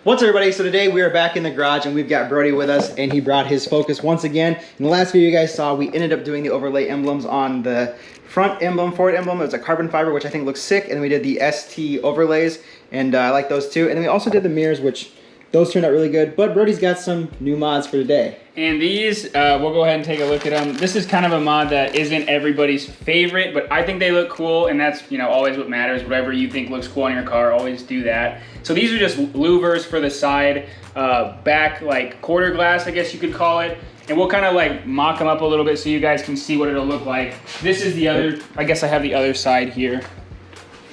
What's up, everybody? So today we are back in the garage and we've got Brody with us, and he brought his Focus once again. In the last video you guys saw, we ended up doing the overlay emblems on the front emblem, forward emblem. It was a carbon fiber, which I think looks sick, and then we did the ST overlays, and I like those too. And then we also did the mirrors, which those turned out really good, but Brody's got some new mods for today. And these, we'll go ahead and take a look at them. This is kind of a mod that isn't everybody's favorite, but I think they look cool, and that's, you know, always what matters. Whatever you think looks cool on your car, always do that. So these are just louvers for the side, back, like quarter glass, I guess you could call it. And we'll kind of like mock them up a little bit so you guys can see what it'll look like. This is the other, I guess I have the other side here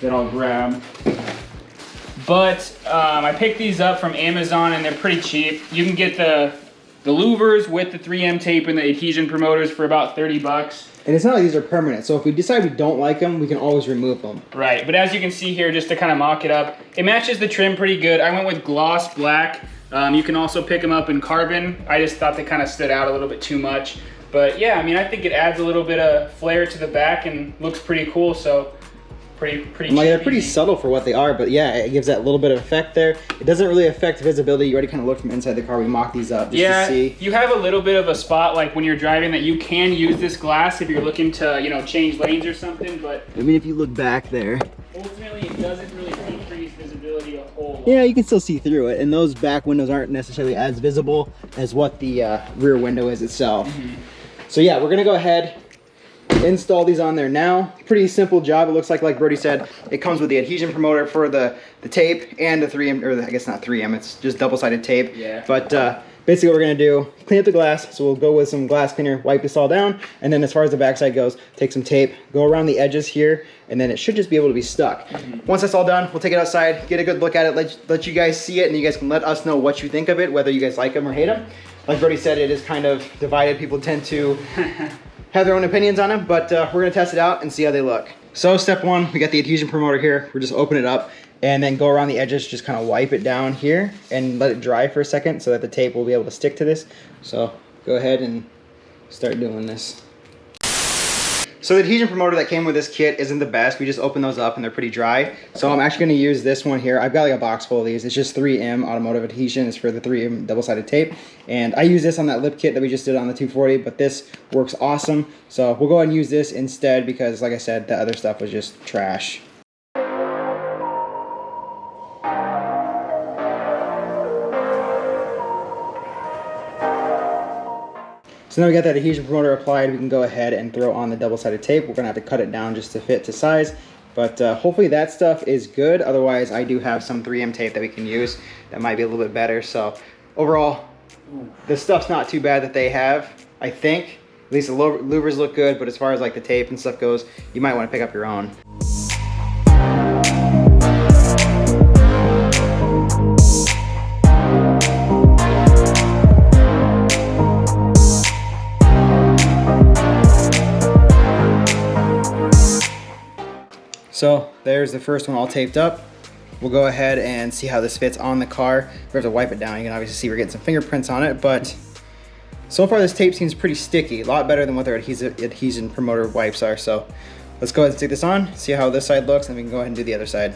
that I'll grab. But I picked these up from Amazon and they're pretty cheap. You can get the louvers with the 3M tape and the adhesion promoters for about 30 bucks. And it's not like these are permanent, so if we decide we don't like them, we can always remove them. Right, but as you can see here, just to kind of mock it up, it matches the trim pretty good. I went with gloss black. You can also pick them up in carbon. I just thought they kind of stood out a little bit too much. But yeah, I mean, I think it adds a little bit of flair to the back and looks pretty cool, so pretty cheap. They're pretty subtle for what they are, but yeah, it gives that little bit of effect there. It doesn't really affect visibility. You already kind of look from inside the car. We mocked these up just to see. You have a little bit of a spot like when you're driving that you can use this glass if you're looking to, you know, change lanes or something, but I mean, if you look back there, ultimately it doesn't really decrease visibility a whole lot. Yeah, you can still see through it, and those back windows aren't necessarily as visible as what the rear window is itself. So yeah, we're gonna go ahead, install these on there now. Pretty simple job. It looks like Brody said, it comes with the adhesion promoter for the tape and the 3M, or I guess not 3M, it's just double-sided tape. Yeah. But basically what we're gonna do, clean up the glass. So we'll go with some glass cleaner, wipe this all down, and then as far as the backside goes, take some tape, go around the edges here, and then it should just be able to be stuck. Once that's all done, we'll take it outside, get a good look at it, let you guys see it, and you guys can let us know what you think of it, whether you guys like them or hate them. Like Brody said, it is kind of divided. People tend to have their own opinions on them, but we're gonna test it out and see how they look. So step one, we got the adhesion promoter here. We're just open it up and then go around the edges, just kind of wipe it down here and let it dry for a second so that the tape will be able to stick to this. So go ahead and start doing this. So the adhesion promoter that came with this kit isn't the best. We just open those up and they're pretty dry. So I'm actually gonna use this one here. I've got like a box full of these. It's just 3M automotive adhesion. It's for the 3M double-sided tape. And I use this on that lip kit that we just did on the 240, but this works awesome. So we'll go ahead and use this instead because, like I said, the other stuff was just trash. So now we got that adhesion promoter applied, we can go ahead and throw on the double-sided tape. We're gonna have to cut it down just to fit to size, but hopefully that stuff is good. Otherwise, I do have some 3M tape that we can use that might be a little bit better. So overall, the stuff's not too bad that they have, I think. At least the louvers look good, but as far as like the tape and stuff goes, you might wanna pick up your own. So there's the first one all taped up. We'll go ahead and see how this fits on the car. We have to wipe it down. You can obviously see we're getting some fingerprints on it, but so far this tape seems pretty sticky. A lot better than what their adhesion promoter wipes are. So let's go ahead and stick this on, see how this side looks, and we can go ahead and do the other side.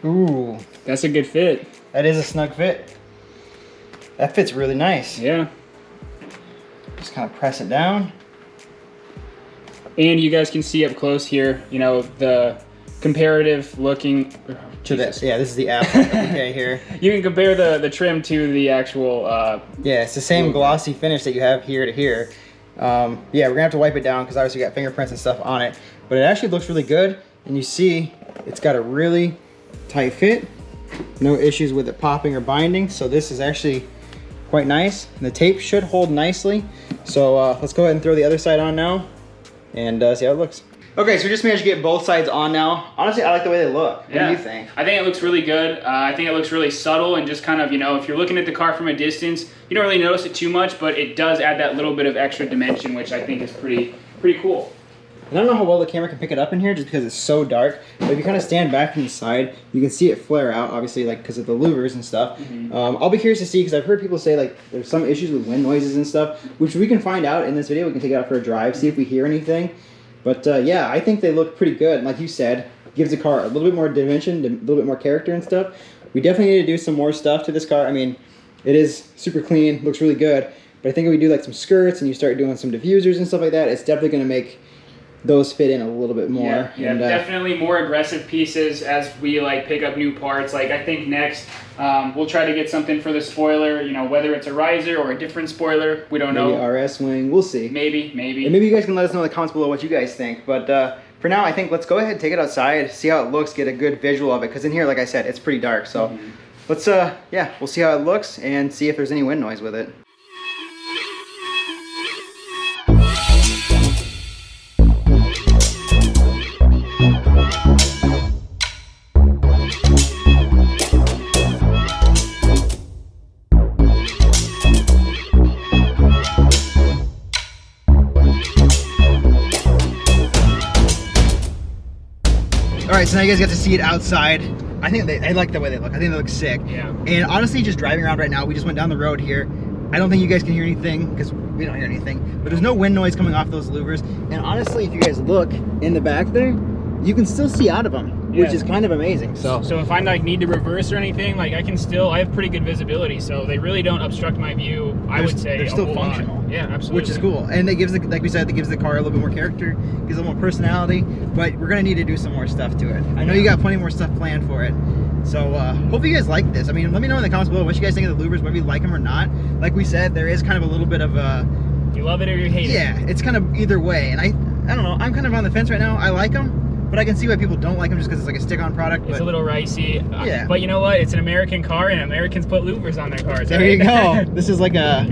Ooh. That's a good fit. That is a snug fit. That fits really nice. Yeah. Just kind of press it down. And you guys can see up close here, you know, the comparative looking to this. Yeah, this is the app okay here. You can compare the trim to the actual yeah, it's the same glossy finish that you have here to here. Yeah, we're gonna have to wipe it down because obviously we got fingerprints and stuff on it, but it actually looks really good, and you see it's got a really tight fit. No issues with it popping or binding, so this is actually quite nice. And the tape should hold nicely. So let's go ahead and throw the other side on now and see how it looks. Okay, so we just managed to get both sides on now. Honestly, I like the way they look. What do you think? I think it looks really good. I think it looks really subtle and just kind of, you know, if you're looking at the car from a distance, you don't really notice it too much, but it does add that little bit of extra dimension, which I think is pretty cool. And I don't know how well the camera can pick it up in here just because it's so dark. But if you kind of stand back from the side, you can see it flare out, obviously, like because of the louvers and stuff. I'll be curious to see, because I've heard people say like there's some issues with wind noises and stuff, which we can find out in this video. We can take it out for a drive, see if we hear anything. But yeah, I think they look pretty good. And like you said, gives the car a little bit more dimension, a little bit more character and stuff. We definitely need to do some more stuff to this car. I mean, it is super clean, looks really good. But I think if we do like some skirts and you start doing some diffusers and stuff like that, it's definitely going to make those fit in a little bit more. Yeah, and, definitely more aggressive pieces as we like pick up new parts. Like I think next we'll try to get something for the spoiler, you know, whether it's a riser or a different spoiler, we don't know. Maybe RS wing, we'll see. Maybe. And maybe you guys can let us know in the comments below what you guys think. But for now, I think let's go ahead and take it outside, see how it looks, get a good visual of it. Because in here, like I said, it's pretty dark. So let's, yeah, we'll see how it looks and see if there's any wind noise with it. All right, so now you guys get to see it outside. I think I like the way they look. I think they look sick. Yeah. And honestly, just driving around right now, we just went down the road here. I don't think you guys can hear anything because we don't hear anything. But there's no wind noise coming off those louvers. And honestly, if you guys look in the back there, you can still see out of them, which is kind of amazing. So if I like need to reverse or anything, like I have pretty good visibility, so they really don't obstruct my view. I would say they're still functional. Yeah, absolutely. Which is cool, and it gives the, like we said, it gives the car a little bit more character, gives it a little more personality. But we're gonna need to do some more stuff to it. I know you got plenty more stuff planned for it. So hopefully you guys like this. I mean, let me know in the comments below what you guys think of the louvers, whether you like them or not. Like we said, there is kind of a little bit of a, you love it or you hate it. Yeah, it's kind of either way, and I don't know. I'm kind of on the fence right now. I like them. But I can see why people don't like them just because it's like a stick-on product. It's a little ricey. Yeah. But you know what? It's an American car, and Americans put louvers on their cars. There you go. This is like a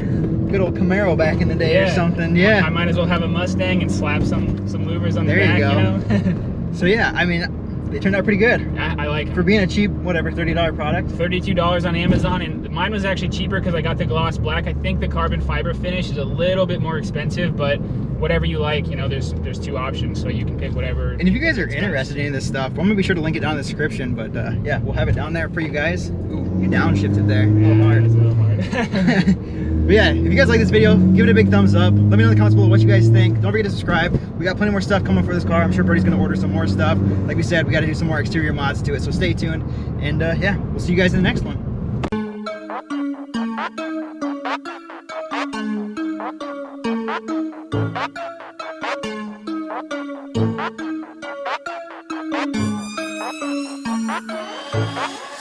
good old Camaro back in the day or something. Yeah. I might as well have a Mustang and slap some louvers on the back. There you go. You know? So yeah, I mean, they turned out pretty good. I like them. For being a cheap, whatever, $30 product. $32 on Amazon, and mine was actually cheaper because I got the gloss black. I think the carbon fiber finish is a little bit more expensive, but whatever you like, you know, there's two options, so you can pick whatever. And if you guys are interested in this stuff, I'm gonna be sure to link it down in the description. But yeah, we'll have it down there for you guys. Ooh, you downshifted there. It's a little hard. But yeah, if you guys like this video, give it a big thumbs up. Let me know in the comments below what you guys think. Don't forget to subscribe. We got plenty more stuff coming for this car. I'm sure Birdie's gonna order some more stuff. Like we said, we got to do some more exterior mods to it. So stay tuned. And yeah, we'll see you guys in the next one. Thank you.